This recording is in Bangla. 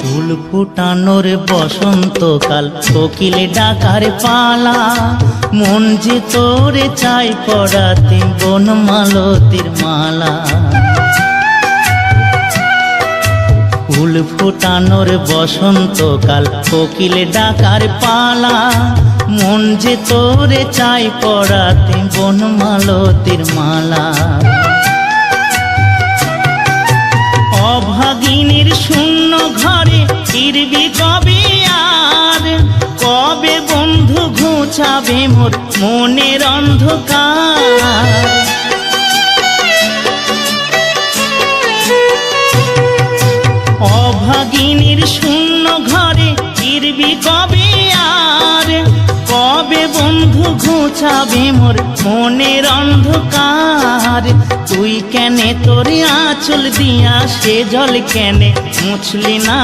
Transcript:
ফুল ফুটানোর বসন্তকাল, কোকিল ডাকার পালা, মন যে তোরে চাই পরাতে বনমালতির মালা। ফুল ফুটানোর বসন্তকাল, কোকিল ডাকার পালা, মন যে তোরে চাই পরাতে বনমালতির মালা। অভাগিনীর শূন্য ঘরে ফিরবি কবে আর, কবে বন্ধু ঘুচাবে মোর মনের অন্ধকার। অভাগিনীর শূন্য ঘরে ফিরবি কবে আর, কবে বন্ধু ঘুচাবে মোর মনের অন্ধকার। তুই কেনে তোর আঁচল দিয়া সে জল কেনে মুছলি না।